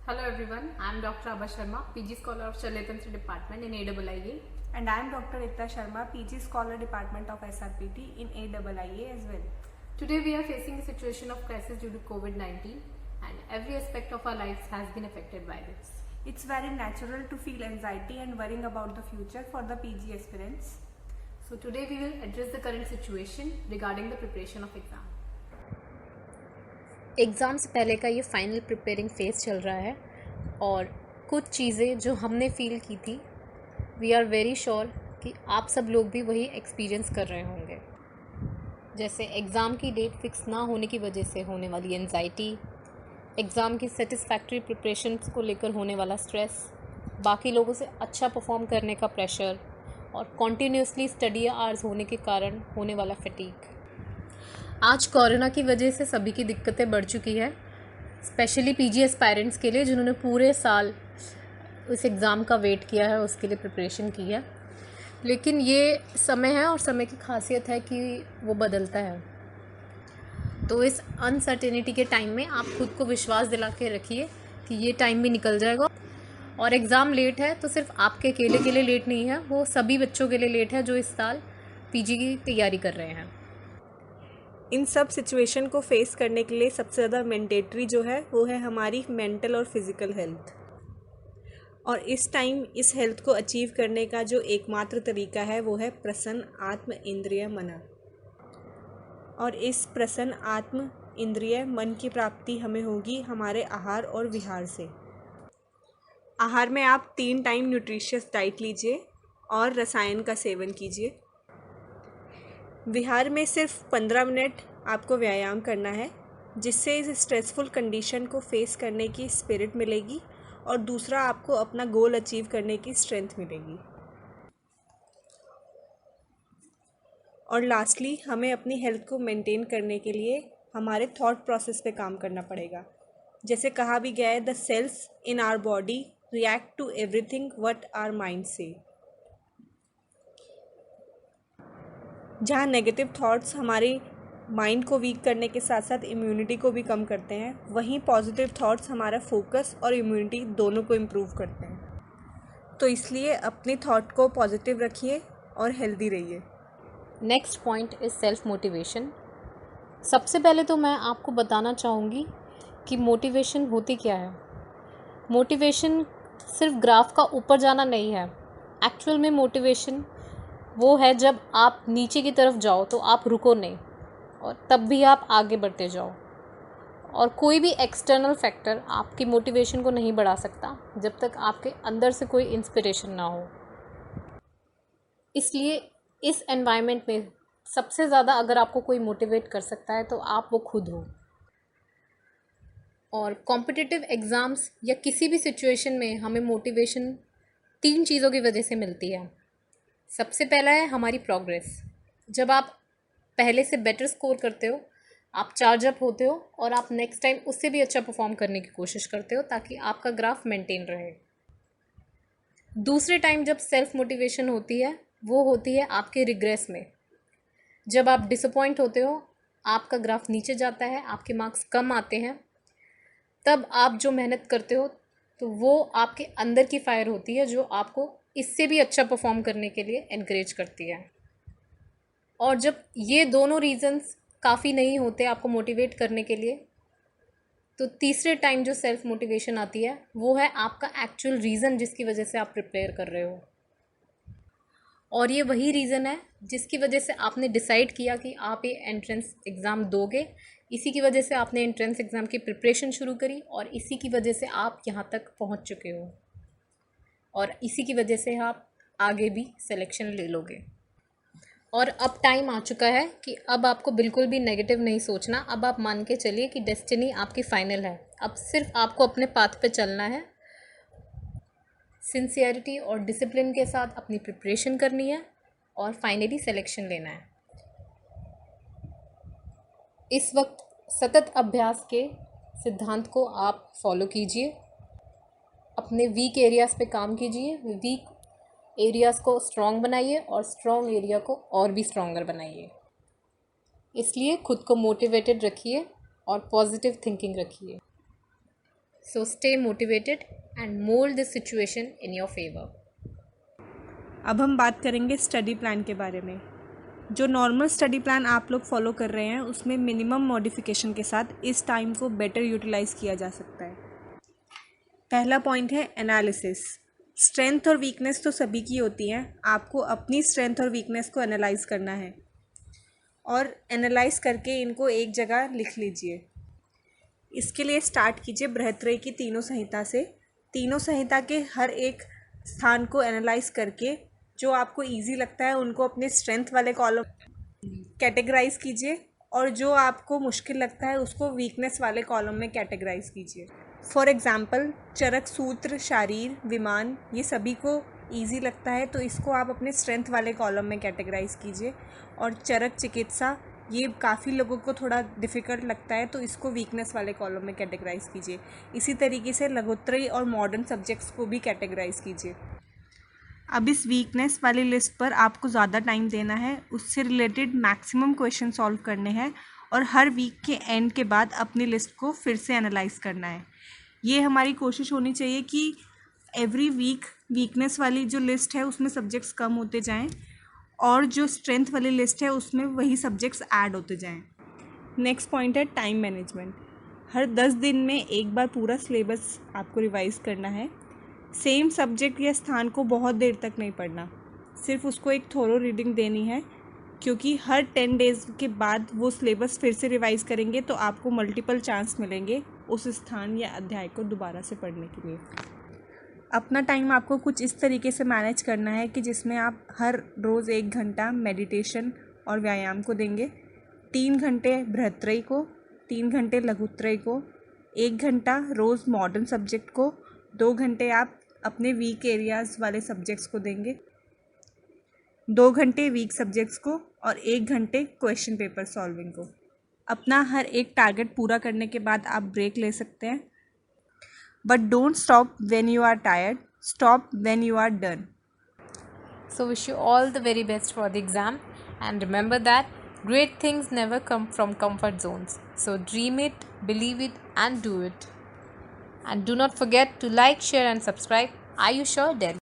Hello everyone, I am Dr. Abha Sharma, PG Scholar of Charlatantra Department in AIIA. And I am Dr. Ekta Sharma, PG Scholar Department of SRPT in AIIA as well. Today we are facing a situation of crisis due to COVID-19 and every aspect of our lives has been affected by this. It's very natural to feel anxiety and worrying about the future for the PG aspirants. So today we will address the current situation regarding the preparation of exam. Exam से पहले का ये final preparing phase चल रहा है और कुछ चीज़ें जो हमने फ़ील की थी वी आर वेरी श्योर कि आप सब लोग भी वही एक्सपीरियंस कर रहे होंगे। जैसे एग्ज़ाम की डेट फिक्स ना होने की वजह से होने वाली एंजाइटी, एग्ज़ाम की सेटिस्फैक्ट्री प्रिपरेशन को लेकर होने वाला स्ट्रेस, बाकी लोगों से अच्छा परफॉर्म करने का प्रेशर और कॉन्टीन्यूसली स्टडी आवर्स होने के कारण होने वाला फटीग। आज कोरोना की वजह से सभी की दिक्कतें बढ़ चुकी है, स्पेशली पीजी एस्पायरेंट्स के लिए जिन्होंने पूरे साल उस एग्ज़ाम का वेट किया है, उसके लिए प्रिपरेशन की है। लेकिन ये समय है और समय की खासियत है कि वो बदलता है। तो इस अनसर्टेनिटी के टाइम में आप खुद को विश्वास दिला के रखिए कि ये टाइम भी निकल जाएगा। और एग्ज़ाम लेट है तो सिर्फ आपके अकेले के लिए लेट नहीं है, वो सभी बच्चों के लिए लेट है जो इस साल पीजी की तैयारी कर रहे हैं। इन सब सिचुएशन को फेस करने के लिए सबसे ज़्यादा मैंडेटरी जो है वो है हमारी मेंटल और फिज़िकल हेल्थ। और इस टाइम इस हेल्थ को अचीव करने का जो एकमात्र तरीका है वो है प्रसन्न आत्म इंद्रिय मन। और इस प्रसन्न आत्म इंद्रिय मन की प्राप्ति हमें होगी हमारे आहार और विहार से। आहार में आप 3 टाइम न्यूट्रिशियस डाइट लीजिए और रसायन का सेवन कीजिए। विहार में सिर्फ 15 मिनट आपको व्यायाम करना है, जिससे इस स्ट्रेसफुल कंडीशन को फेस करने की स्पिरिट मिलेगी और दूसरा आपको अपना गोल अचीव करने की स्ट्रेंथ मिलेगी। और लास्टली हमें अपनी हेल्थ को मेंटेन करने के लिए हमारे थॉट प्रोसेस पे काम करना पड़ेगा। जैसे कहा भी गया है, the cells in our body react to everything what our mind say. जहाँ नेगेटिव थॉट्स हमारे माइंड को वीक करने के साथ साथ इम्यूनिटी को भी कम करते हैं, वहीं पॉजिटिव थॉट्स हमारा फोकस और इम्यूनिटी दोनों को इम्प्रूव करते हैं। तो इसलिए अपने थॉट को पॉजिटिव रखिए और हेल्दी रहिए। Next point is self motivation. सबसे पहले तो मैं आपको बताना चाहूँगी कि मोटिवेशन होती क्या है। मोटिवेशन सिर्फ ग्राफ का ऊपर जाना नहीं है। एक्चुअल में मोटिवेशन वो है जब आप नीचे की तरफ जाओ तो आप रुको नहीं और तब भी आप आगे बढ़ते जाओ। और कोई भी एक्सटर्नल फैक्टर आपकी मोटिवेशन को नहीं बढ़ा सकता जब तक आपके अंदर से कोई इंस्पिरेशन ना हो। इसलिए इस एनवायरनमेंट में सबसे ज़्यादा अगर आपको कोई मोटिवेट कर सकता है तो आप वो खुद हो। और कॉम्पिटिटिव एग्ज़ाम्स या किसी भी सिचुएशन में हमें मोटिवेशन 3 चीज़ों की वजह से मिलती है। सबसे पहला है हमारी प्रोग्रेस। जब आप पहले से बेटर स्कोर करते हो, आप चार्ज अप होते हो और आप नेक्स्ट टाइम उससे भी अच्छा परफॉर्म करने की कोशिश करते हो ताकि आपका ग्राफ मेंटेन रहे। दूसरे टाइम जब सेल्फ मोटिवेशन होती है वो होती है आपके रिग्रेस में। जब आप डिसअपॉइंट होते हो, आपका ग्राफ नीचे जाता है, आपके मार्क्स कम आते हैं, तब आप जो मेहनत करते हो तो वो आपके अंदर की फायर होती है जो आपको इससे भी अच्छा परफॉर्म करने के लिए एनकरेज करती है। और जब ये दोनों रीज़न्स काफ़ी नहीं होते आपको मोटिवेट करने के लिए, तो तीसरे टाइम जो सेल्फ मोटिवेशन आती है वो है आपका एक्चुअल रीज़न जिसकी वजह से आप प्रिपेयर कर रहे हो। और ये वही रीज़न है जिसकी वजह से आपने डिसाइड किया कि आप ये एंट्रेंस एग्ज़ाम दोगे। इसी की वजह से आपने एंट्रेंस एग्ज़ाम की प्रिपरेशन शुरू करी और इसी की वजह से आप यहाँ तक पहुँच चुके हो और इसी की वजह से आप आगे भी सिलेक्शन ले लोगे। और अब टाइम आ चुका है कि अब आपको बिल्कुल भी नेगेटिव नहीं सोचना। अब आप मान के चलिए कि डेस्टिनी आपकी फ़ाइनल है। अब सिर्फ आपको अपने पाथ पे चलना है, सिंसियरिटी और डिसिप्लिन के साथ अपनी प्रिपरेशन करनी है और फाइनली सिलेक्शन लेना है। इस वक्त सतत अभ्यास के सिद्धांत को आप फॉलो कीजिए, अपने वीक एरियाज़ पे काम कीजिए, वीक एरियाज़ को स्ट्रॉन्ग बनाइए और स्ट्रॉन्ग एरिया को और भी स्ट्रॉन्गर बनाइए। इसलिए खुद को मोटिवेटेड रखिए और पॉजिटिव थिंकिंग रखिए। So stay motivated and mold this situation in your favor. अब हम बात करेंगे स्टडी प्लान के बारे में। जो नॉर्मल स्टडी प्लान आप लोग फॉलो कर रहे हैं उसमें मिनिमम मॉडिफिकेशन के साथ इस टाइम को बेटर यूटिलाइज़ किया जा सकता है। पहला पॉइंट है एनालिसिस। स्ट्रेंथ और वीकनेस तो सभी की होती हैं, आपको अपनी स्ट्रेंथ और वीकनेस को एनालाइज करना है और एनालाइज करके इनको एक जगह लिख लीजिए। इसके लिए स्टार्ट कीजिए बृहत्त्रयी की तीनों संहिता से। तीनों संहिता के हर एक स्थान को एनालाइज करके जो आपको इजी लगता है उनको अपने स्ट्रेंथ वाले कॉलम कैटेगराइज कीजिए और जो आपको मुश्किल लगता है उसको वीकनेस वाले कॉलम में कैटेगराइज कीजिए। फॉर एग्ज़ाम्पल चरक सूत्र, शारीर, विमान, ये सभी को इजी लगता है तो इसको आप अपने स्ट्रेंथ वाले कॉलम में कैटेगराइज कीजिए। और चरक चिकित्सा, ये काफ़ी लोगों को थोड़ा डिफ़िकल्ट लगता है तो इसको वीकनेस वाले कॉलम में कैटेगराइज कीजिए। इसी तरीके से लघुत्तरी और मॉडर्न सब्जेक्ट्स को भी कैटेगराइज कीजिए। अब इस वीकनेस वाली लिस्ट पर आपको ज़्यादा टाइम देना है, उससे रिलेटेड मैक्सिमम क्वेश्चन सॉल्व करने हैं और हर वीक के एंड के बाद अपनी लिस्ट को फिर से एनालाइज करना है। ये हमारी कोशिश होनी चाहिए कि एवरी वीक वीकनेस वाली जो लिस्ट है उसमें सब्जेक्ट्स कम होते जाएं और जो स्ट्रेंथ वाली लिस्ट है उसमें वही सब्जेक्ट्स ऐड होते जाएं। नेक्स्ट पॉइंट है टाइम मैनेजमेंट। हर 10 दिन में एक बार पूरा सिलेबस आपको रिवाइज़ करना है। सेम सब्जेक्ट या स्थान को बहुत देर तक नहीं पढ़ना, सिर्फ उसको एक थोरो रीडिंग देनी है, क्योंकि हर 10 डेज़ के बाद वो सिलेबस फिर से रिवाइज़ करेंगे तो आपको मल्टीपल चांस मिलेंगे उस स्थान या अध्याय को दोबारा से पढ़ने के लिए। अपना टाइम आपको कुछ इस तरीके से मैनेज करना है कि जिसमें आप हर रोज़ 1 घंटा मेडिटेशन और व्यायाम को देंगे, 3 घंटे बृहत्त्रयी को, 3 घंटे लघुत्तरयी को, 1 घंटा रोज़ मॉडर्न सब्जेक्ट को, 2 घंटे आप अपने वीक एरियाज़ वाले सब्जेक्ट्स को देंगे, 2 घंटे वीक सब्जेक्ट्स को और 1 घंटे क्वेश्चन पेपर सॉल्विंग को। अपना हर एक टारगेट पूरा करने के बाद आप ब्रेक ले सकते हैं, but don't stop when you are tired, stop when you are done. So wish you all the very best for the exam, and remember that great things never come from comfort zones. So dream it, believe it, and do it. And do not forget to like, share, and subscribe. Ayush Delhi.